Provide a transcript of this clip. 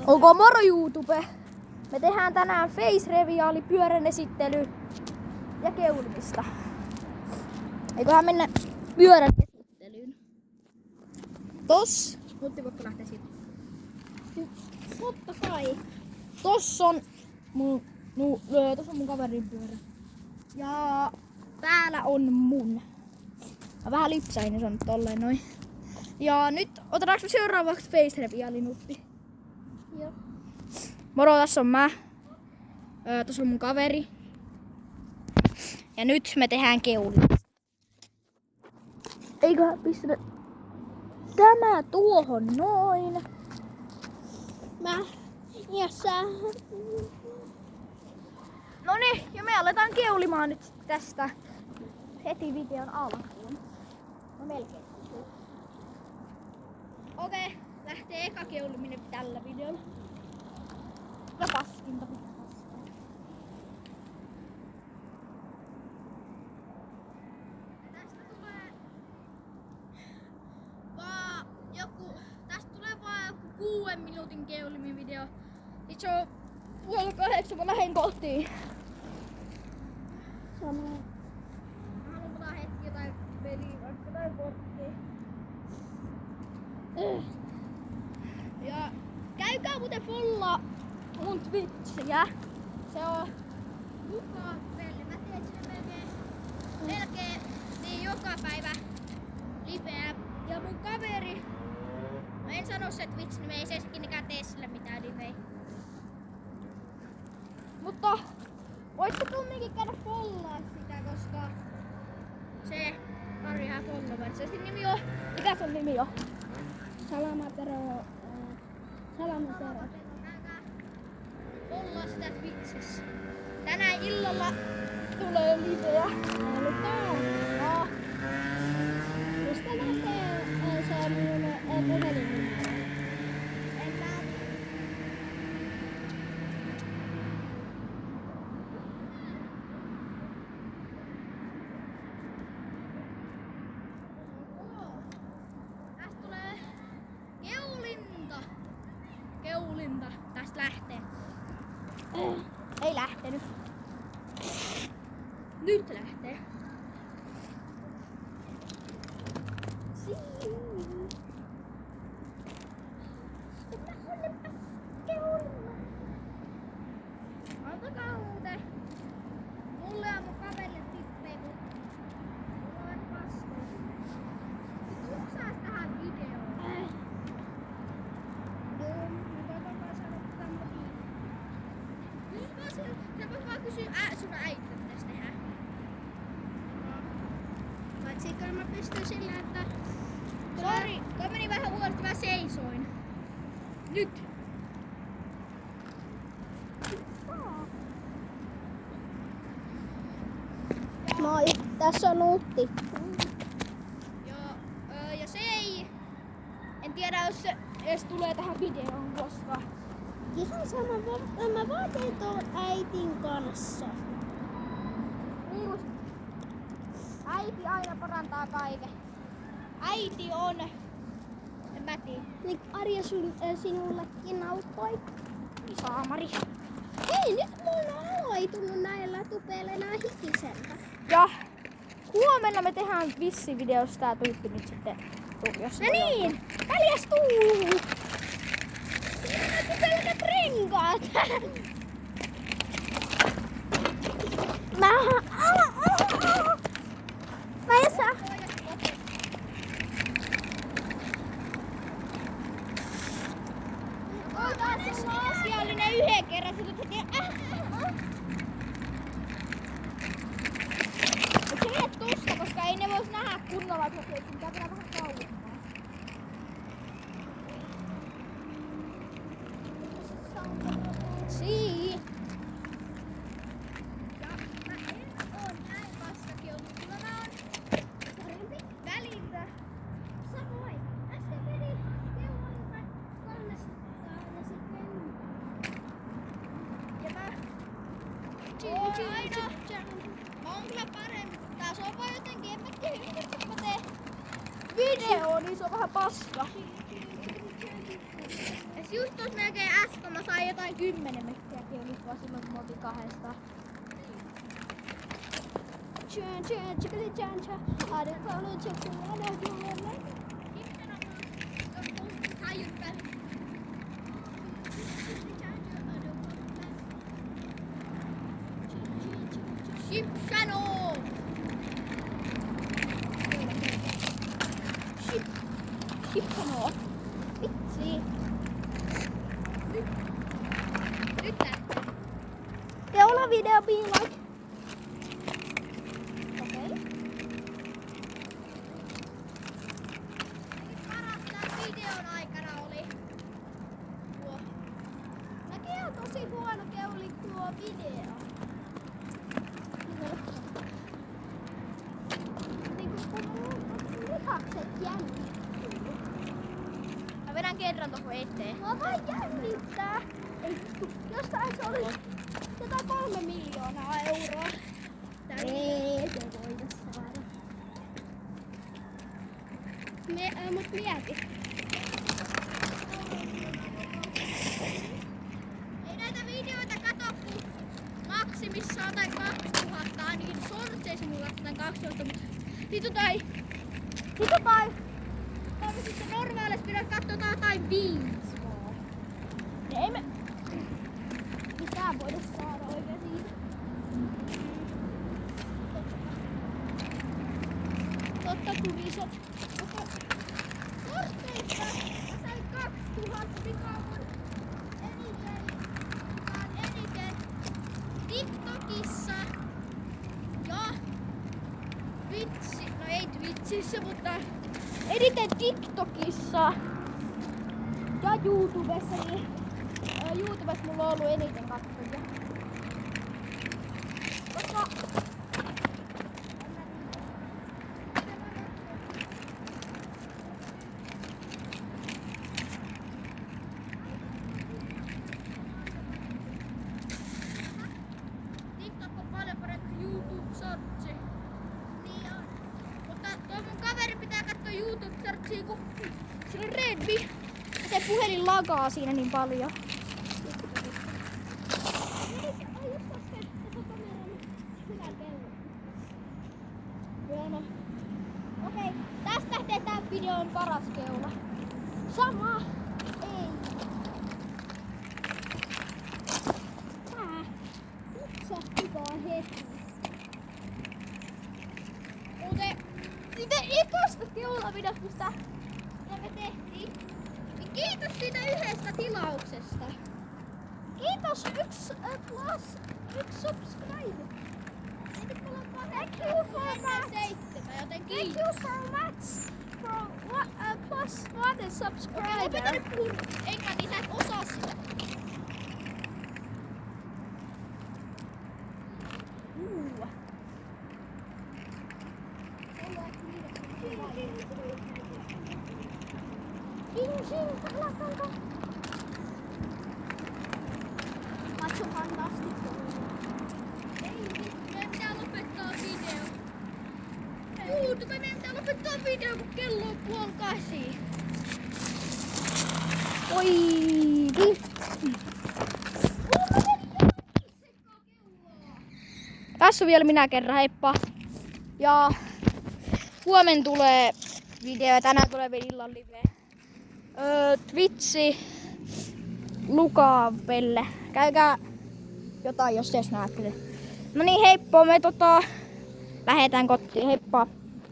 Ok, moro YouTube! Me tehdään tänään face reveali, pyörän esittely ja keulimista. Eiköhän mennä pyörän esittelyyn. Mutti voitko lähteä siitä? Totta kai. Tossa on mun kaverin pyörä. Ja täällä on mun. Mä vähän lipsäin, se on tolleen noin. Ja nyt otetaanko seuraavaksi face reveali, Nutti? Joo. Moro, tässä on mä. Tässä on mun kaveri. Ja nyt me tehdään keulimista. Eiköhän pistetä tämä tuohon noin. Ja sä. Noniin, ja me aletaan keulimaan nyt tästä heti videon alkuun. No melkein. Okei, lähtee eka keuliminen tällä videolla. Ja paskinta pitää paskaa. Tästä tulee vaan joku 6 minuutin keulimin-video. Nyt se on 7:30, mä lähden kotiin. Sano. Mä haluan ottaa hetki jotain peliä, vaikka tai bottia. Ja käykää muuten follaa mun Twitchiä. Se on Mukapelle. Mä teen sille melkein niin joka päivä liveä. Ja mun kaveri, mä en sano se Twitch, niin me ei sekin tee sille mitään liveä. Mutta voitte kumminkin käydä follaa sitä, koska se tarvitsee followers. Se nimi on, mikä sun nimi on? Salamatero. Ollaan sitä Twitchissä. Tänään illalla tulee liveä. No. Mistä lähtee se mun puhelinnumero? Tästä tulee keulinta. Tästä lähtee. Ei lähtenyt. Nyt lähtee. Antakaa muuten mulle ja mun kaverille tippejä, kun mulla on paskoja. Nyt saas tähän videoon. Joo, mä koitan vaan sanoa tämmösiä. Sä voit vaan kysyä sun äiti, mitä pitäis tehdä. Paitsi mä pystyn sillä, että... Sori, toi meni vähän huonosti, mä seisoin. Nyt! Moi, tässä on Nutti. Joo, ja se ei... En tiedä, jos se edes tulee tähän videoon koskaan. Ihan sama, mä vaan teen tuon äitin kanssa. Äiti aina parantaa kaiken. Äiti on... En mä tiedä. Niin Arja sinullekin auttoi. Saamari. Hei, nyt mulla on alo ei tullut näillä tupeilla enää hikiseltä. Ja huomenna me tehdään vissivideossa tää tyyppi nyt sitten. No niin, paljastuu! Siinä on pelkät renkaat. Mä en saa. Otetaan se asiallinen yhden kerran, se tekee Mut se vie tosta, koska ei ne vois nähdä kunnolla, että pitää tehdä vähän kauempaa. Sii. Ja mä en oo näin vastakeulun, kyllä mä oon parempi välillä. Samoin. Äsken meni keuloilta 300 ja sitten... Ja mä oon kyllä parempi. Tää on vaan jotenkin, en mä tiedä, kun mä teen video, niin se on vähän paska. Ja just tuossa melkein S 10 mekkiäkin oli vaan silloin, kun me oltiin kahdesta. Shipshano! Shipshano! Vitsi! Nyt lähtee. Teolla video be like. Okei. Paras tän videon aikana oli tuo. Mäkin on tosi huono keuli tuo video. Niinku kun mun lihakset jännittää. Mä vedän kerran tohon eteen. Mä vaan jännittää. Jostain se oli jotain 3 miljoonaa euroa. Ei se voida saada. Mut mieti. Ei näitä videoita kato kun maksimissaan tai 2000, niin sortseissa mulla on 2000, mutta sitten sitten normaalisti pidät katsotaan jotain 5 vaan. Ei me mitään voida saada oikein siitä. Totta kuviset. Sortseista mä sain 2000, mikä on eniten TikTokissa ja no ei Twitchissä, mutta eniten TikTokissa ja YouTubessa, niin YouTubessa mulla on ollut eniten katsojia. Koska TikTok on paljon parempi kuin YouTube-sortsi. Niin on. Mutta tuo mun kaveri pitää katsoa YouTube-sortsia, kun sillä on Redmi. Ja se puhelin lagaa siinä niin paljon. Okei, tästä lähtee tää videon paras keula. Sama. Ei. Tää. Lipsahti vaan heti. Muuten siitä ekasta keulavideosta, mistä me tehtiin. Niin kiitos siitä yhdestä tilauksesta. Kiitos yksi subscribe. Thank you for that. Thank you so much for plus one subscriber. Opeta nyt puhua englantia, sä et osaa sitä. Macho fantastico. Meidän pitää lopettaa video. Meidän pitää lopettaa video, kun kello on 7:30. Oi tässä on vielä minä kerran, heippa. Ja huomen tulee video, tänään tulee vielä illan live. Twitchi Lukavelle. Käykää jotain, jos näette. No niin, heippa, me lähetään kotiin, heippa.